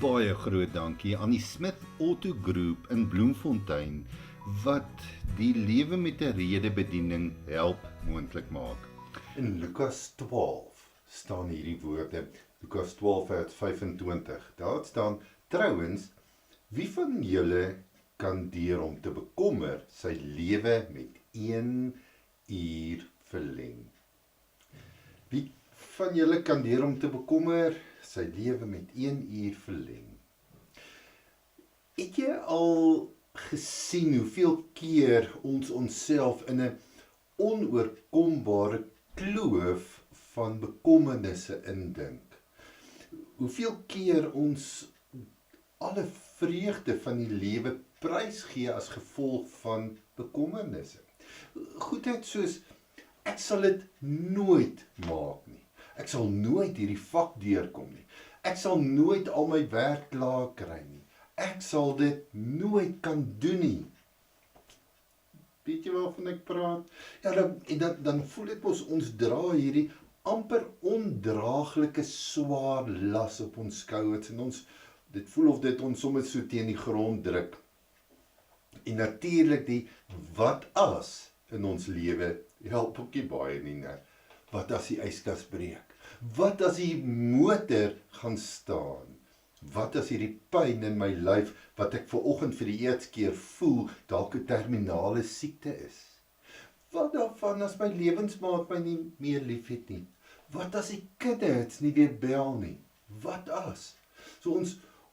baie groot dankie aan die Smith Auto Group in Bloemfontein wat die lewe met 'n rede bediening help moontlik maak. In Lukas 12 staan hierdie woorde, Lukas 12 vers 25. Daar staan, trouwens, wie van julle kan deur om te bekommer sy lewe met 1 uur verleng? Wie van julle kan deur om te bekommer sy lewe met 1 uur verleng? Het jy al gesien hoeveel keer ons onsself in 'n onoorkombare kloof van bekommernisse indink? Hoeveel keer ons alle vreugde van die lewe prysgee as gevolg van bekommernisse? Goedheid soos, ek sal dit nooit maak nie. Ek sal nooit hierdie vak deurkom nie. Ek sal nooit al my werk klaar kry nie. Ek sal dit nooit kan doen nie. Weet jy waarvan ek praat? Ja, dan voel dit mos ons dra hierdie amper ondraaglike swaar las op ons skouers en dit voel of dit ons sommer so teen die grond druk. En natuurlik die wat as in ons lewe help ook nie baie nie, né? Wat as die yskas breek? Wat as die motor gaan staan? Wat as hierdie pyn in my lyf wat ek vanoggend vir die eerste keer voel dalk 'n terminale siekte is? Wat daarvan as my lewensmaat my nie meer liefhet nie? Wat as die kinders nie weer bel nie? Wat as? So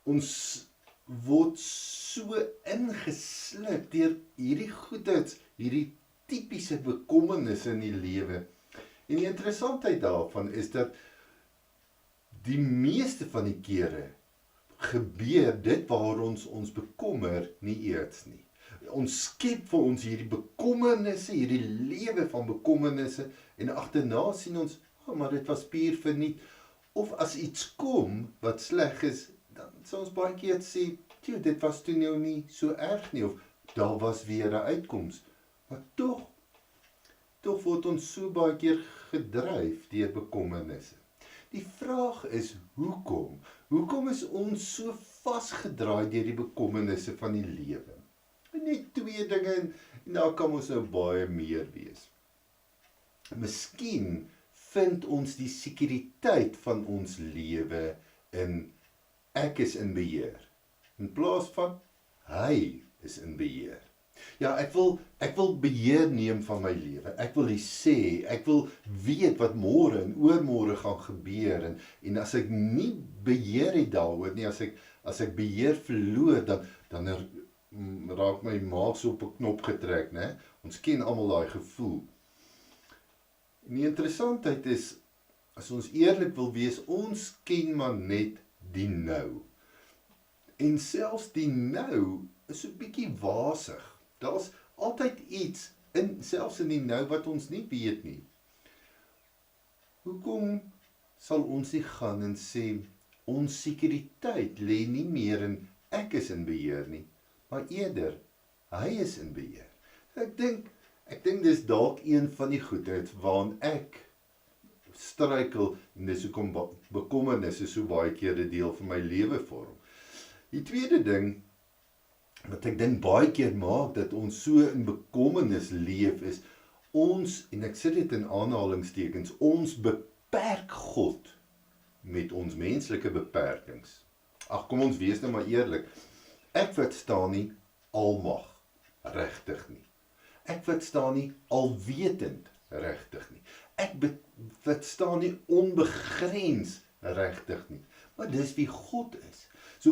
ons word so ingesluk deur hierdie goedheids, hierdie tipiese bekommernisse in die lewe. En die interessantheid daarvan is dat die meeste van die kere gebeur dit waar ons bekommer nie eers nie. Ons skep vir ons hierdie bekommernisse, hierdie lewe van bekommernisse en agterna sien ons, maar dit was puur verniet. Of as iets kom wat sleg is, dan sal ons baie keer sê, dit was toe nou nie so erg nie, of daar was weer 'n uitkoms. Maar tog word ons so baie keer gedryf deur bekommernisse. Die vraag is, hoekom? Hoekom is ons so vasgedraai deur die bekommernisse van die lewe? En net 2 dinge, en daar kan ons nou baie meer wees. Miskien vind ons die sekuriteit van ons lewe in ek is in beheer, in plaas van hy is in beheer. Ja, ek wil beheer neem van my lewe. Ek wil sê, ek wil weet wat môre en oormôre gaan gebeur en as ek nie beheer het daaroor nie, as ek beheer verloor, dan raak my maag so op 'n knop getrek, né? Ons ken almal daai gevoel. En die interessantheid is, as ons eerlik wil wees, ons ken maar net die nou. En selfs die nou is 'n bietjie wasig. Daar's altyd iets, selfs in die nou, wat ons nie weet nie. Hoekom sal ons nie gaan en sê, ons sekuriteit lê nie meer in ek is in beheer nie, maar eerder, hy is in beheer. Ek dink dis dalk een van die goedheid waaraan ek struikel, en dis hoekom bekommernis is so baie keer 'n deel van my lewe vorm. Die tweede ding, wat ek dink baie keer maak, dat ons so in bekommernis leef, is ons, en ek sit dit in aanhalingstekens, ons beperk God met ons menslike beperkings. Ag, kom ons wees nou maar eerlik, ek verstaan nie almag regtig nie. Ek verstaan nie alwetend regtig nie. Ek verstaan nie onbegrens regtig nie. Maar dis wie God is. So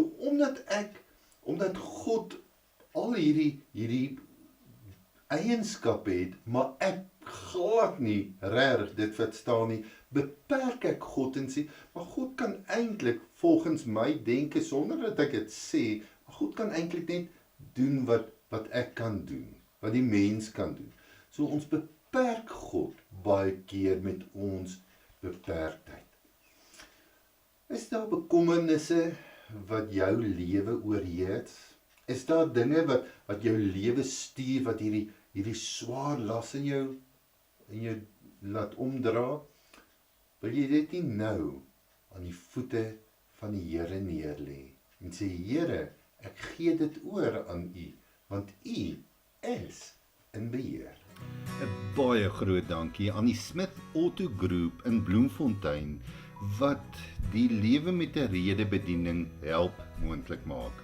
omdat God al hierdie eienskappe het, maar ek glad nie regtig dit verstaan nie, beperk ek God en sê, maar God kan eintlik volgens my denke, sonder dat ek dit sê, God kan eintlik net doen wat ek kan doen, wat die mens kan doen. So ons beperk God baie keer met ons beperktheid. Is daar bekommernisse wat jou lewe oorheers? Is daar dinge wat jou lewe stuur, wat hierdie swaar las in jou laat omdra? Wil jy dit nie nou aan die voete van die Here neerlê? en sê, Here, ek gee dit oor aan U, want U is in beheer. 'n Baie groot dankie aan die Smith Auto Group in Bloemfontein wat die lewe met 'n rede bediening help moontlik maak.